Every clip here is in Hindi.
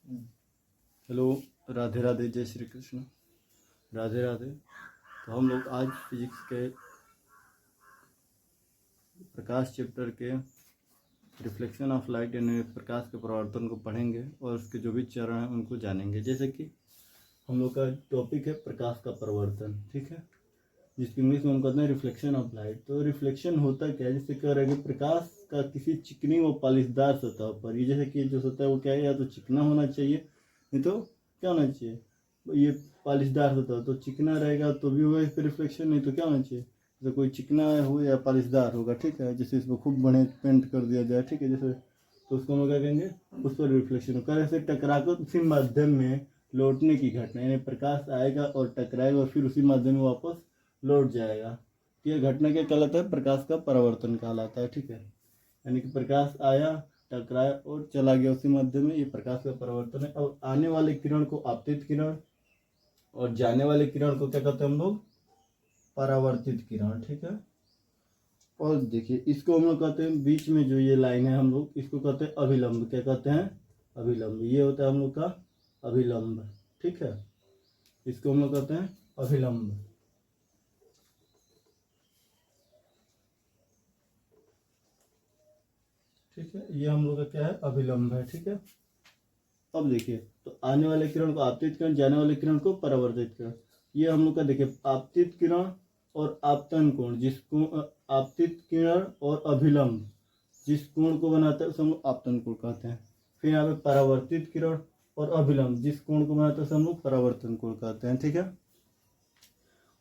हेलो, राधे राधे, जय श्री कृष्ण, राधे राधे। तो हम लोग आज फिजिक्स के प्रकाश चैप्टर के रिफ्लेक्शन ऑफ लाइट यानी प्रकाश के परावर्तन को पढ़ेंगे और उसके जो भी चरण हैं उनको जानेंगे। जैसे कि हम लोग का टॉपिक है प्रकाश का परावर्तन, ठीक है, जिसकी इंग्लिश में हम कहते हैं रिफ्लेक्शन ऑफ लाइट। तो रिफ्लेक्शन होता क्या है, जैसे कह रहे हैं कि प्रकाश का किसी चिकनी व पॉलिशदार सतह पर, ये जैसे कि जो सतह वो क्या है, या तो चिकना होना चाहिए, नहीं तो क्या होना चाहिए, ये पॉलिशदार सतह, तो चिकना रहेगा तो भी होगा इस पर रिफ्लेक्शन, नहीं तो क्या होना चाहिए, जैसे कोई चिकना हो या पॉलिशदार होगा, ठीक है, जैसे इसको खूब बड़े पेंट कर दिया जाए, ठीक है, जैसे, तो उसको हम क्या कहेंगे, उस पर रिफ्लेक्शन होगा। ऐसे टकराकर उसी माध्यम में लौटने की घटना, यानी प्रकाश आएगा और टकराएगा और फिर उसी माध्यम में वापस लौट जाएगा। यह घटना क्या कहलाता है, प्रकाश का परावर्तन कहलाता है, ठीक है, यानी कि प्रकाश आया, टकराया और चला गया उसी माध्यम में, ये प्रकाश का परावर्तन है। अब आने वाले किरण को आपतित किरण और जाने वाले किरण को क्या कहते हैं हम लोग, परावर्तित किरण, ठीक है। और देखिए इसको हम लोग कहते हैं, बीच में जो ये लाइन है हम लोग इसको कहते हैं अभिलंब, क्या कहते हैं, अभिलंब, ये होता है हम लोग का अभिलंब, ठीक है, इसको हम लोग कहते हैं अभिलंब, ठीक है, ये हम लोग का क्या है, अभिलंब है, ठीक है। अब देखिए, तो आने वाले किरण को आपतित किरण, जाने वाले किरण को परावर्तित किरण, ये हम लोग का देखिए आपतित किरण और आपतन कोण, जिसको आपतित किरण और अभिलंब जिस कोण को बनाता है उसे हम लोग आपतन कोण कहते हैं। फिर यहाँ पे परावर्तित किरण और अभिलंब जिस कोण को बनाता है उसे हम लोग परावर्तन कोण कहते हैं, ठीक है।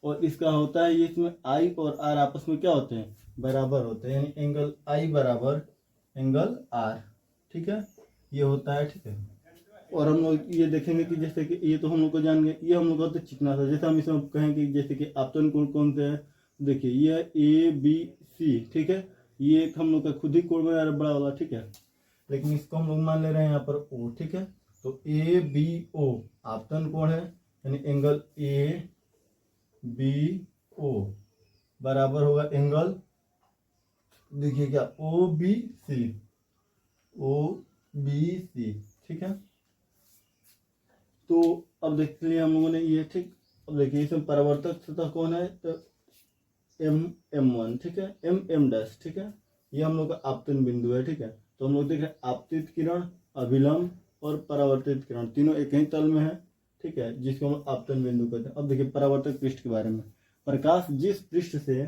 और इसका होता है, ये इसमें आई और आर आपस में क्या होते हैं, बराबर होते हैं, यानी एंगल आई बराबर एंगल आर, ठीक है, ये होता है, ठीक है। और हम लोग ये देखेंगे कि जैसे कि ये तो हम लोग को जान गए, ये हम लोग कहते हैं चिकना सा, जैसे हम इसमें कहें कि जैसे कि आपतन कोण कौन से है, देखिए ये ए बी सी, ठीक है, ये एक हम लोग का खुद ही कोण बना रहा है बड़ा वाला, ठीक है, लेकिन इसको हम लोग मान ले रहे हैं यहाँ पर ओ, ठीक है, तो ए बी ओ आपतन कोण है, यानी एंगल ए बी ओ बराबर होगा एंगल, देखिए क्या, O B C, O B C, ठीक है। तो अब देख लिया हम लोगों ने ये, ठीक। अब देखिए इसमें परावर्तक सतह कौन है, तो M1, ठीक है, M' ठीक है, ये हम लोग का आपतन बिंदु है, ठीक है। तो हम लोग देख रहे हैं आपतित किरण, अभिलंब और परावर्तित किरण तीनों एक ही तल में है, ठीक है, जिसको हम आपतन बिंदु कहते हैं। अब देखिए परावर्तक पृष्ठ के बारे में, प्रकाश जिस पृष्ठ से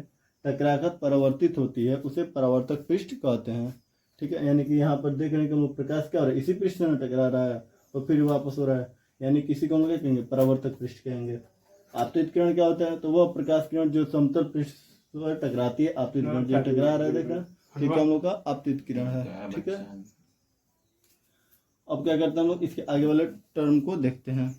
टकराकर परावर्तित होती है उसे परावर्तक पृष्ठ कहते हैं, ठीक है, यानी कि यहाँ पर देख रहे हैं कि हम लोग प्रकाश क्या हो रहा है, इसी पृष्ठ से टकरा रहा है और फिर वापस हो रहा है, यानी किसी को हम लोग कहेंगे परावर्तक पृष्ठ कहेंगे। आपतित किरण क्या होता है, तो वह प्रकाश किरण जो समतल पृष्ठ पर टकराती है, आपतित किरण जो टकरा रहा है, देखा, ठीक है, हम लोग का आपतित किरण है, ठीक है। अब क्या करते हैं हम लोग, इसके आगे वाले टर्म को देखते हैं।